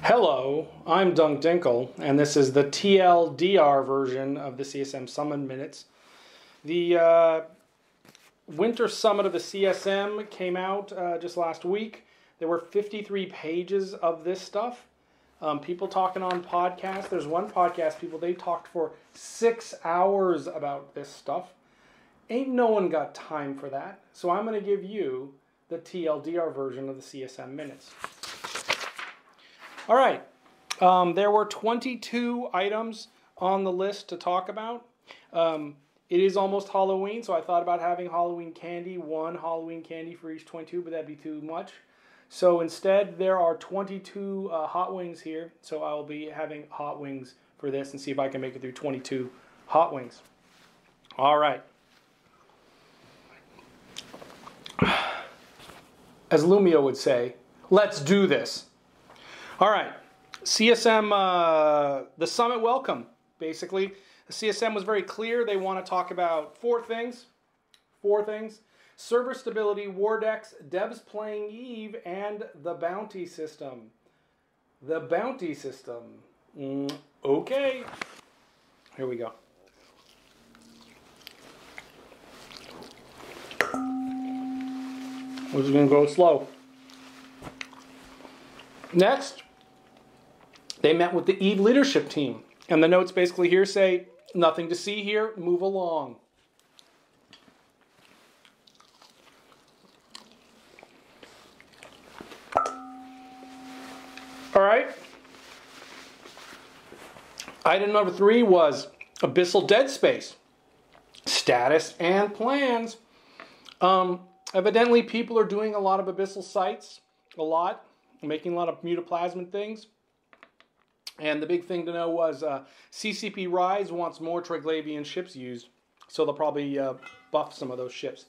Hello, I'm Dunk Dinkle, and this is the TLDR version of the CSM Summit Minutes. The Winter Summit of the CSM came out just last week. There were 53 pages of this stuff. People talking on podcasts. There's one podcast, they talked for 6 hours about this stuff. Ain't no one got time for that. So I'm going to give you the TLDR version of the CSM Minutes. All right, there were 22 items on the list to talk about. It is almost Halloween, so I thought about having Halloween candy, one Halloween candy for each 22, but that'd be too much. So instead, there are 22 hot wings here, so I'll be having hot wings for this and see if I can make it through 22 hot wings. All right. As Lumio would say, let's do this. All right, CSM, the summit welcome, basically. The CSM was very clear. They want to talk about four things. Server stability, war decks, devs playing Eve, and the bounty system. The bounty system. Okay. Here we go. We're just going to go slow. Next, they met with the Eve leadership team. And the notes basically here say, nothing to see here, move along. All right. Item number 3 was Abyssal Dead Space. Status and plans. Evidently, people are doing a lot of Abyssal sites. Making a lot of mutaplasmid things. And the big thing to know was CCP Rise wants more Triglavian ships used. So they'll probably buff some of those ships.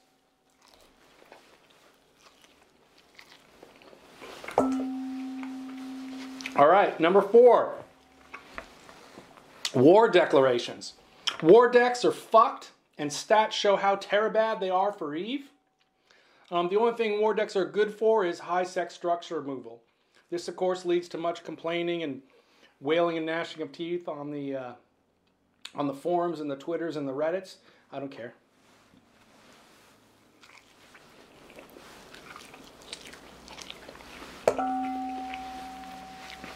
All right, number 4. War declarations. War decks are fucked, and stats show how terabad they are for Eve. The only thing war decks are good for is high sex structure removal. This, of course, leads to much complaining and wailing and gnashing of teeth on the forums and the Twitters and the Reddits. I don't care.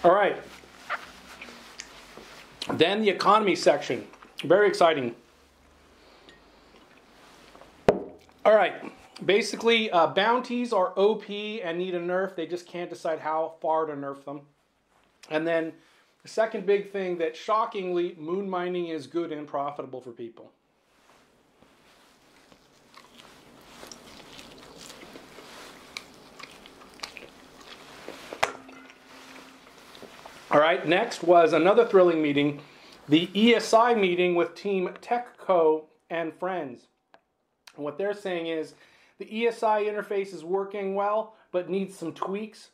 All right. Then the economy section. Very exciting. All right. Basically, bounties are OP and need a nerf. They just can't decide how far to nerf them. And then the second big thing that shockingly, moon mining is good and profitable for people. All right, next was another thrilling meeting, the ESI meeting with Team TechCo and friends. And what they're saying is, the ESI interface is working well, but needs some tweaks.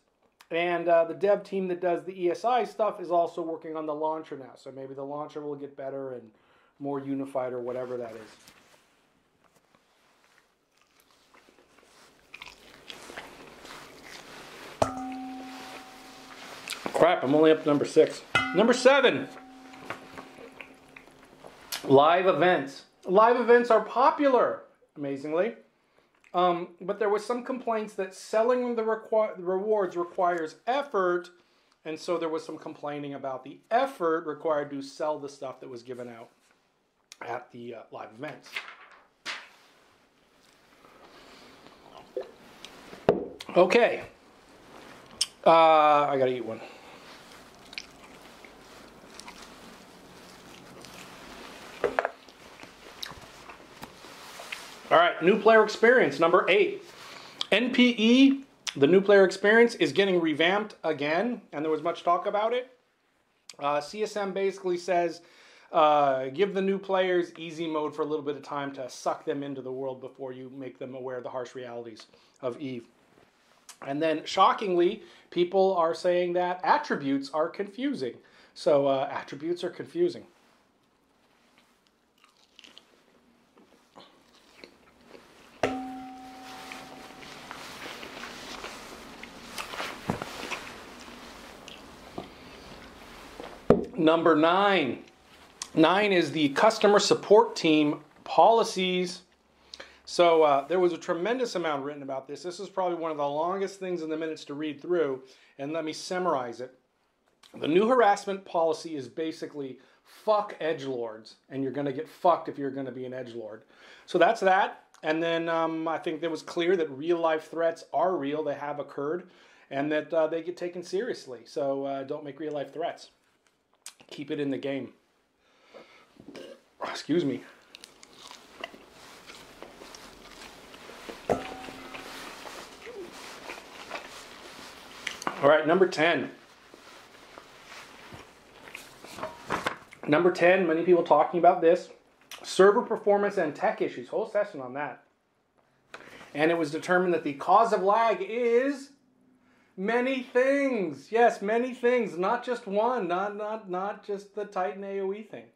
And the dev team that does the ESI stuff is also working on the launcher now. So maybe the launcher will get better and more unified or whatever that is. Crap, I'm only up to number 6. Number 7. Live events. Live events are popular, amazingly. But there was some complaints that selling the rewards requires effort, and so there was some complaining about the effort required to sell the stuff that was given out at the live events. Okay. I gotta eat one. All right, new player experience, number 8. NPE, the new player experience, is getting revamped again, and there was much talk about it. CSM basically says, give the new players easy mode for a little bit of time to suck them into the world before you make them aware of the harsh realities of Eve. And then, shockingly, people are saying that attributes are confusing. So, attributes are confusing. Number 9. 9 is the customer support team policies. So there was a tremendous amount written about this. This is probably one of the longest things in the minutes to read through, and let me summarize it. The new harassment policy is basically fuck edgelords, and you're going to get fucked if you're going to be an edgelord. So that's that. And then I think it was clear that real life threats are real, they have occurred, and that they get taken seriously. So don't make real life threats. Keep it in the game. Excuse me. All right, number 10. Number 10, many people talking about this. Server performance and tech issues. Whole session on that. And it was determined that the cause of lag is many things. Yes, many things. Not just one. Not just the Titan AOE thing.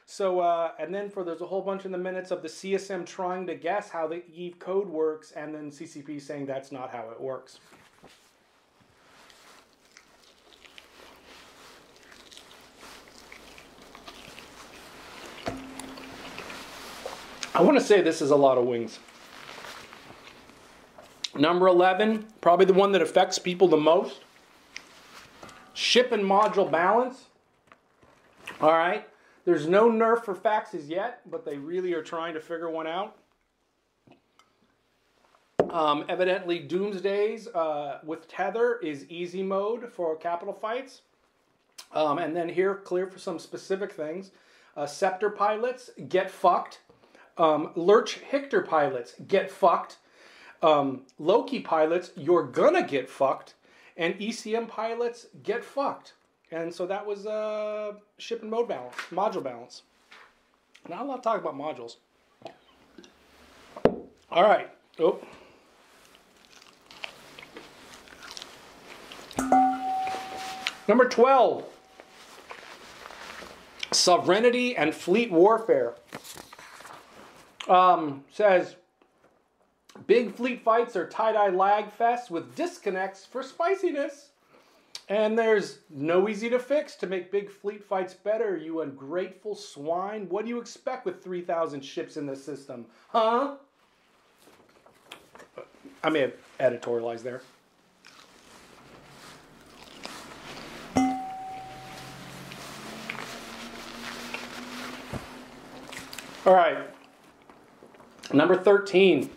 So, and then there's a whole bunch in the minutes of the CSM trying to guess how the EVE code works, and then CCP saying that's not how it works. I want to say this is a lot of wings. Number 11, probably the one that affects people the most. Ship and module balance. All right. There's no nerf for faxes yet, but they really are trying to figure one out. Evidently, Doomsdays with Tether is easy mode for capital fights. And then here, clear for some specific things. Scepter pilots, get fucked. Lurch Hictor pilots, get fucked. Loki pilots, you're gonna get fucked. And ECM pilots, get fucked. And so that was ship and mode balance, module balance. Not a lot of talk about modules. All right. Oh. Number 12. Sovereignty and fleet warfare. Says, big fleet fights are tie-dye lag fests with disconnects for spiciness. And there's no easy to fix to make big fleet fights better, you ungrateful swine. What do you expect with 3,000 ships in the system? Huh? I may have editorialized there. All right. Number 13.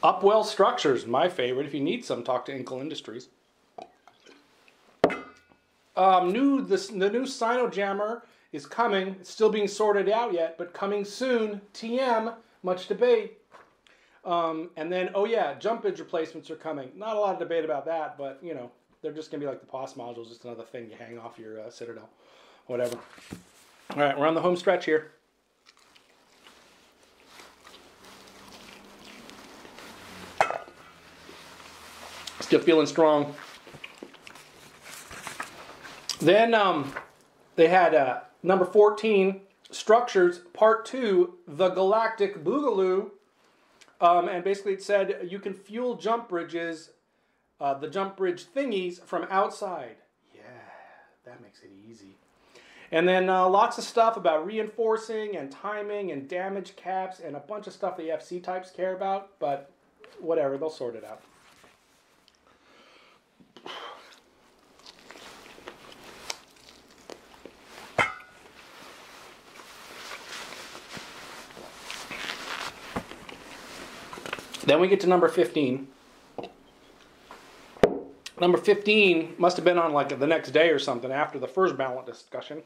Upwell Structures, my favorite. If you need some, talk to Inkle Industries. The new Sinojammer is coming. It's still being sorted out yet, but coming soon. TM, much debate. And then, oh yeah, jump bridge replacements are coming. Not a lot of debate about that, but you know, they're just going to be like the POS modules, just another thing you hang off your Citadel, whatever. All right, we're on the home stretch here. Still feeling strong. Then they had number 14, Structures, Part 2, The Galactic Boogaloo. And basically it said you can fuel jump bridges, the jump bridge thingies from outside. Yeah, that makes it easy. And then lots of stuff about reinforcing and timing and damage caps and a bunch of stuff the FC types care about. But whatever, they'll sort it out. Then we get to number 15. Number 15 must have been on like the next day or something after the first balance discussion.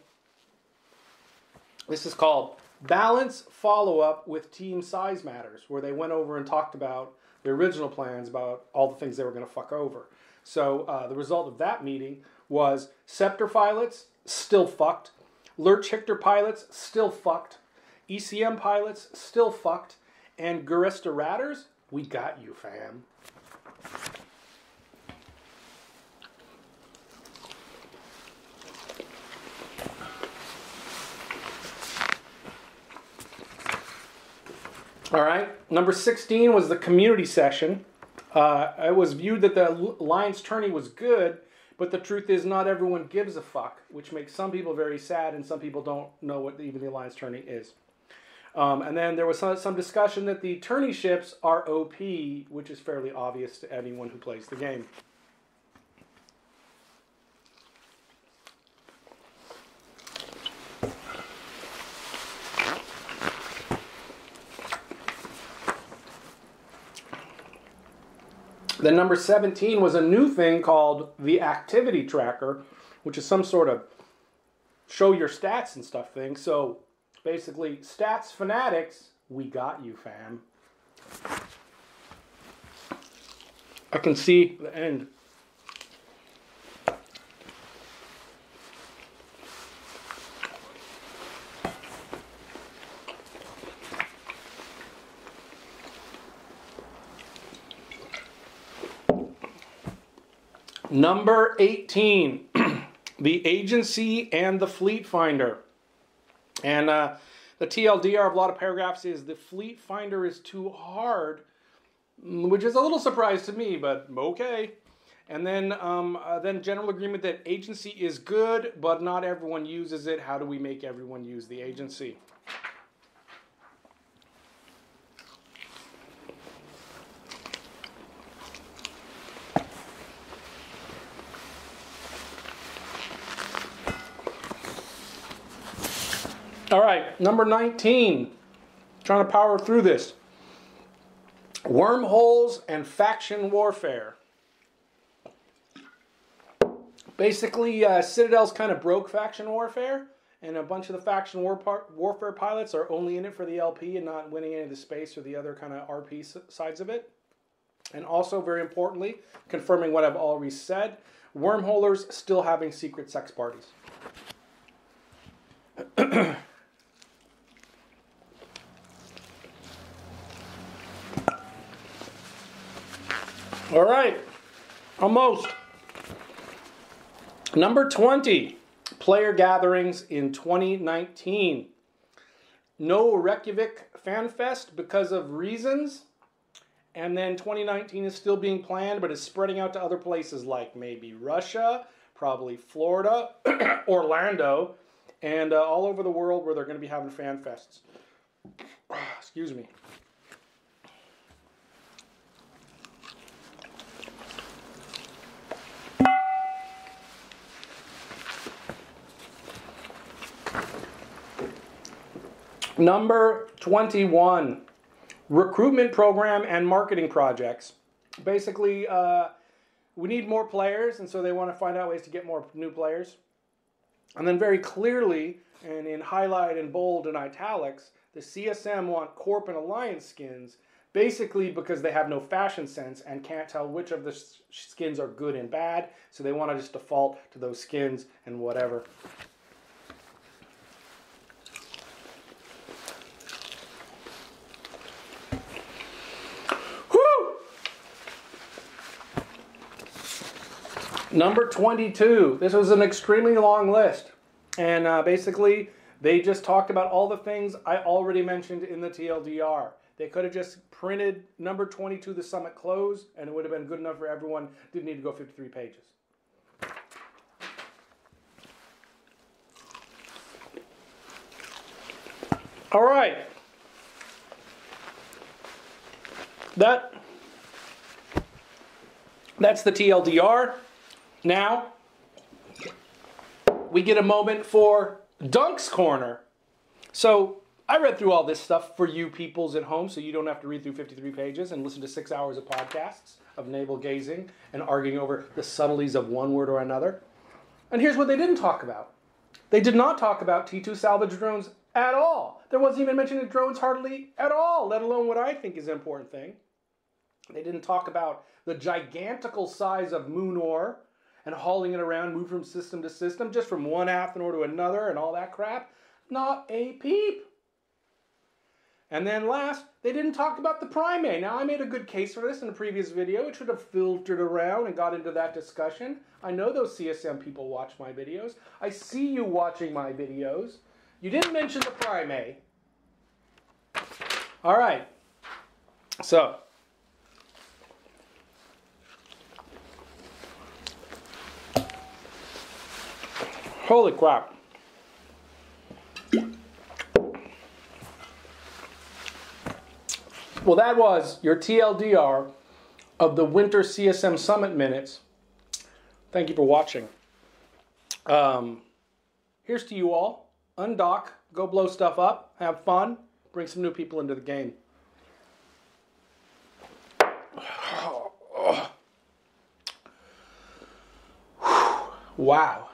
This is called Balance Follow-Up with Team Size Matters, where they went over and talked about the original plans about all the things they were going to fuck over. So the result of that meeting was Scepter pilots, still fucked. Lurch Hictor pilots, still fucked. ECM pilots, still fucked. And Garista Ratters, we got you, fam. All right, number 16 was the community session. It was viewed that the Alliance tourney was good, But the truth is not everyone gives a fuck, which makes some people very sad and some people don't know what even the alliance tourney is. And then there was some discussion that the tourneyships are OP, which is fairly obvious to anyone who plays the game. Then number 17 was a new thing called the activity tracker, which is some sort of show your stats and stuff thing. So basically, stats fanatics, we got you, fam. I can see the end. Number 18, the agency and the fleet finder. And the TLDR of a lot of paragraphs is the fleet finder is too hard, which is a little surprise to me, but okay. And then general agreement that agency is good, but not everyone uses it. How do we make everyone use the agency? All right, number 19, trying to power through this. Wormholes and faction warfare. Basically, Citadel's kind of broke faction warfare, and a bunch of the faction warfare pilots are only in it for the LP and not winning any of the space or the other kind of RP sides of it. And also, very importantly, confirming what I've already said, wormholers still having secret sex parties. All right, almost. Number 20, player gatherings in 2019. No Reykjavik Fan Fest because of reasons. And then 2019 is still being planned, but is spreading out to other places like maybe Russia, probably Florida, Orlando, and all over the world where they're going to be having fan fests. Excuse me. Number 21, recruitment program and marketing projects. Basically, we need more players, and so they want to find out ways to get more new players. And then very clearly, and in highlight and bold and italics, the CSM want Corp and Alliance skins, basically because they have no fashion sense and can't tell which of the skins are good and bad, so they want to just default to those skins and whatever. Number 22, this was an extremely long list, and basically they just talked about all the things I already mentioned in the TLDR. They could have just printed number 22, the summit close, and it would have been good enough for everyone. Didn't need to go 53 pages. All right. That's the TLDR. Now, we get a moment for Dunk's Corner. So, I read through all this stuff for you peoples at home, so you don't have to read through 53 pages and listen to 6 hours of podcasts of navel gazing and arguing over the subtleties of one word or another. And here's what they didn't talk about. They did not talk about T2 salvage drones at all. There wasn't even mention of drones hardly at all, let alone what I think is an important thing. They didn't talk about the gigantical size of moon ore and hauling it around, move from system to system, just from one Athenor to another and all that crap. Not a peep. And then last, they didn't talk about the Primate. Now, I made a good case for this in a previous video. It should have filtered around and got into that discussion. I know those CSM people watch my videos. I see you watching my videos. You didn't mention the Primate. All right. So, Holy crap. Well, that was your TLDR of the Winter CSM Summit Minutes. Thank you for watching. Here's to you all. Undock, go blow stuff up, have fun, bring some new people into the game. Wow.